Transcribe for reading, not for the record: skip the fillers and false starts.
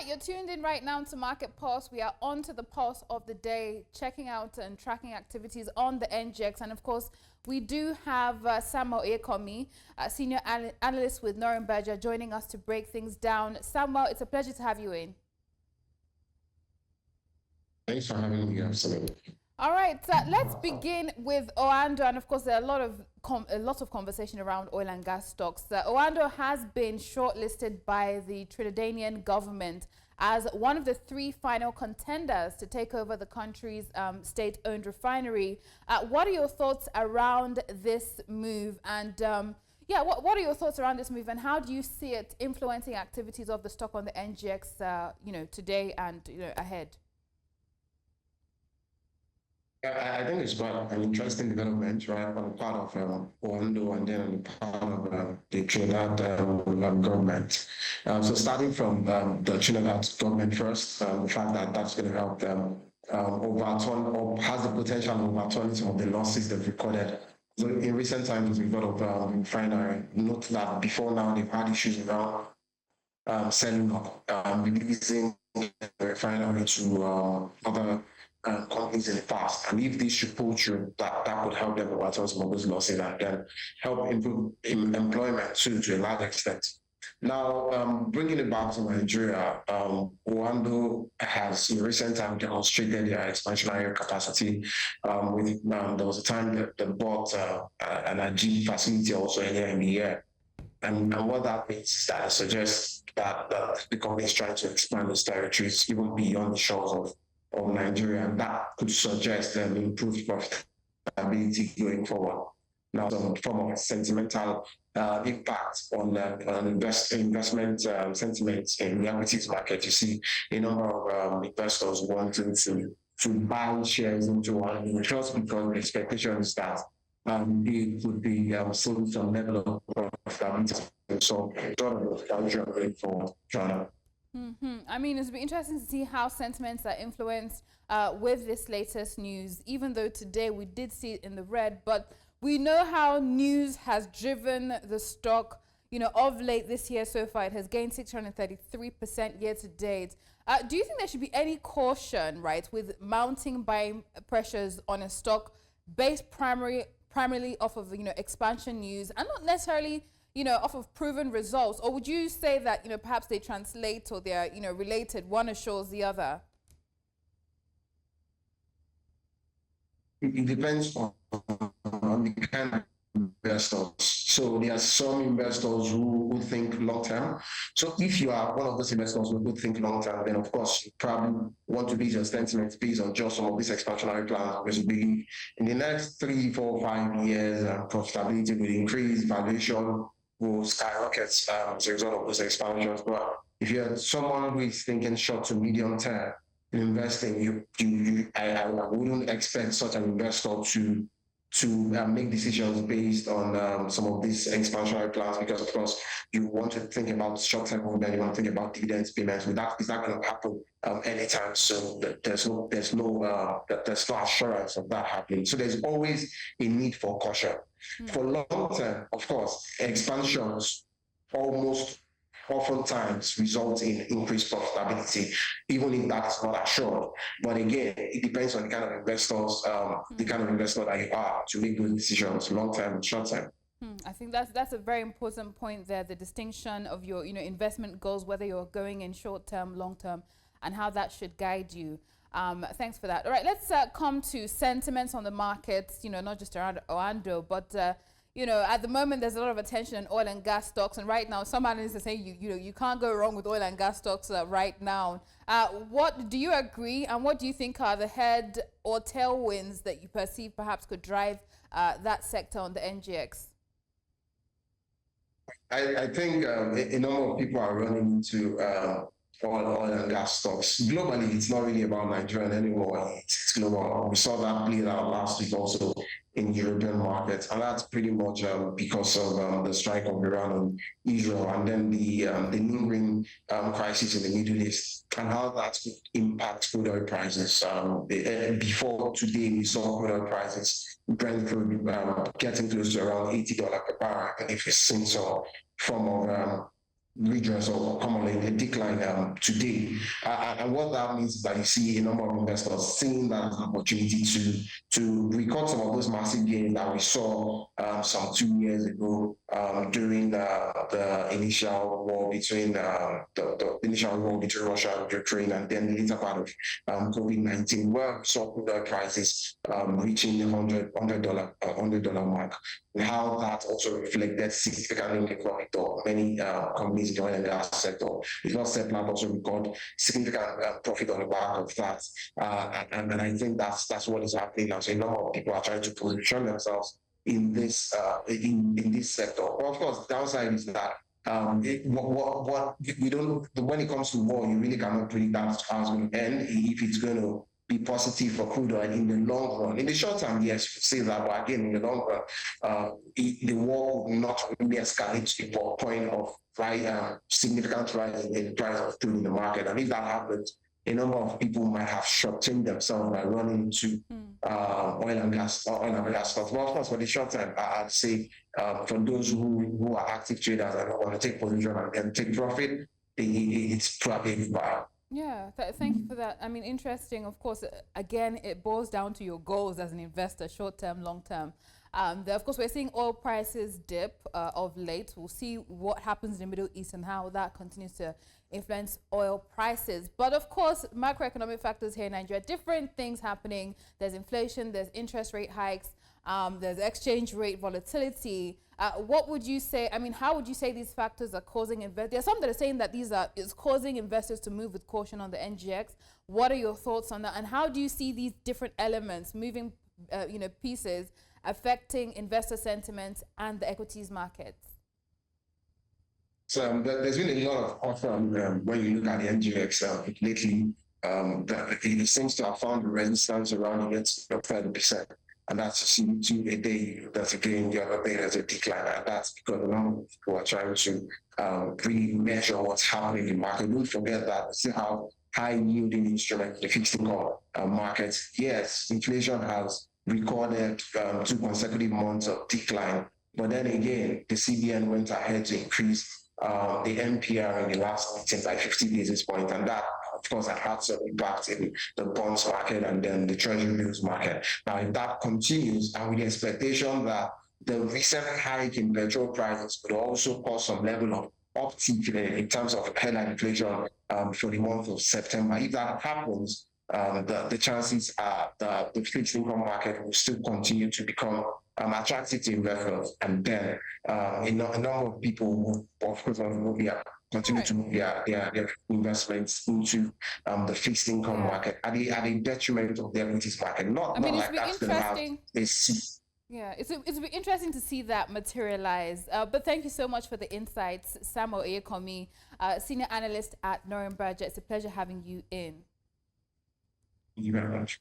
right, you're tuned in right now to Market Pulse. We are on to the pulse of the day, checking out and tracking activities on the NGX. And of course, we do have Samuel Akomi, Senior Analyst with Northern Berger, joining us to break things down. Samuel, it's a pleasure to have you in. Thanks for having me, absolutely. All right, let's begin with Oando, and of course there are a lot of conversation around oil and gas stocks. Oando has been shortlisted by the Trinidadian government as one of the 3 final contenders to take over the country's state-owned refinery. What are your thoughts around this move? And what are your thoughts around this move, and how do you see it influencing activities of the stock on the NGX, today and ahead? I think it's quite an interesting development, right, on the part of Oando and then on the part of the Trinidad government. So starting from the Trinidad government first, the fact that that's going to help them overturn or has the potential of overturning some of the losses they've recorded. So in recent times, we've got of refinery. Note that before now, they've had issues around selling up, releasing the refinery to other companies in the past, and if this should pull through, that could help them overturn some of those losses and then help improve employment too, to a large extent. Now, bringing it back to Nigeria, Oando has in recent time demonstrated their expansionary capacity. There was a time that they bought an Ajib facility also earlier in the year. And what that means is that it suggests that the company is trying to expand its territories even beyond the shores of Nigeria, and that could suggest an improved profitability going forward. Now, some form of sentimental impact on investment sentiment in the equities market. You see a number of investors wanting to buy shares into one, just because the expectation is that it would be sold some level of profitability. So, going forward, China. I mean, it's been interesting to see how sentiments are influenced with this latest news, even though today we did see it in the red, but we know how news has driven the stock, of late this year so far. It has gained 633% year to date. Do you think there should be any caution, right, with mounting buying pressures on a stock based primarily off of, expansion news and not necessarily off of proven results? Or would you say that, perhaps they translate or they're, related, one assures the other? It depends on the kind of investors. So there are some investors who think long term. So if you are one of those investors who think long term, then of course you probably want to base your sentiment based on just some of these expansionary plans, which will be in the next 3, 4, 5 years, profitability will increase, valuation will skyrocket as a result of those expansions. But if you're someone who is thinking short to medium term in investing, I wouldn't expect such an investor to make decisions based on some of these expansionary plans, because of course you want to think about short-term movement, you want to think about dividends payments. Is that going to happen anytime soon? There's no assurance of that happening. So there's always a need for caution. For long term, of course, expansions almost oftentimes result in increased profitability, even if that's not assured. But again, it depends on the kind of investors, the kind of investor that you are to make those decisions, long term and short term. I think that's a very important point there, the distinction of your investment goals, whether you're going in short term, long term, and how that should guide you. Thanks for that. All right, let's come to sentiments on the markets, not just around Oando, but at the moment, there's a lot of attention on oil and gas stocks. And right now, some analysts are saying, you can't go wrong with oil and gas stocks right now. What do you agree? And what do you think are the head or tailwinds that you perceive perhaps could drive that sector on the NGX? I think a number of people are running into oil and gas stocks. Globally, it's not really about Nigeria anymore. It's global. We saw that played out last week also in European markets, and that's pretty much because of the strike of Iran and Israel, and then the lingering crisis in the Middle East, and how that could impact crude oil prices. Before today, we saw crude oil prices, Brent crude getting close to around $80 per barrel, and if it's seen some form of redress or come on a decline today. And what that means is that you see a number of investors seeing that as an opportunity to record some of those massive gains that we saw some 2 years ago during the initial war between the initial war between Russia and Ukraine, and then the later part of COVID-19, where we saw crude oil prices reaching the $100 mark. And how that also reflected significantly in the profit of many companies in the oil and gas sector. It's not Seplat also record significant profit on the back of that. And I think that's what is happening now. So a number of people are trying to position themselves in this in this sector. But of course, the downside is that what we don't, when it comes to war, you really cannot predict that how it's going to end, if it's going to be positive for crude oil in the long run. In the short term, yes, you say that, but again, in the long run, the war will not really escalate to the point of significant rise in the price of crude in the market. And if that happens, a number of people might have shortened themselves by running into oil and gas stocks. Well, of course, for the short term, I'd say for those who are active traders and want to take position and take profit, it's probably viable. Yeah, thank you for that. I mean, interesting. Of course, again, it boils down to your goals as an investor, short term, long term. Of course, we're seeing oil prices dip of late. We'll see what happens in the Middle East and how that continues to influence oil prices. But of course, macroeconomic factors here in Nigeria, different things happening. There's inflation, there's interest rate hikes, there's exchange rate volatility. What would you say? I mean, how would you say these factors are causing investors? There's some that are saying that is causing investors to move with caution on the NGX. What are your thoughts on that? And how do you see these different elements, moving, pieces, affecting investor sentiment and the equities markets? So there's been a lot of offer when you look at the NGX lately. It seems to have found the resistance around against 30%. And that's a day that's again the other day there's a decline, and that's because a lot of people are trying to really measure what's happening in the market. Don't forget that we still have high yielding instruments, the fixed income markets. Yes, inflation has recorded 2 consecutive months of decline, but then again, the CBN went ahead to increase the MPR in the last meeting by 50 basis points, and that, of course, had some impact in the bonds market and then the treasury bills market. Now, if that continues, and with the expectation that the recent hike in petrol prices could also cause some level of uptick in terms of headline inflation for the month of September, if that happens, the chances are that the fixed income market will still continue to become attractive to investors, and then a number of people will, of course, continue to move their investments into the fixed income market at the detriment of the equities market. Not like that's going to have a seat. Yeah, it's be interesting to see that materialize. But thank you so much for the insights, Samuel Oyekomi, Senior Analyst at Norenberger. It's a pleasure having you in. Thank you very much.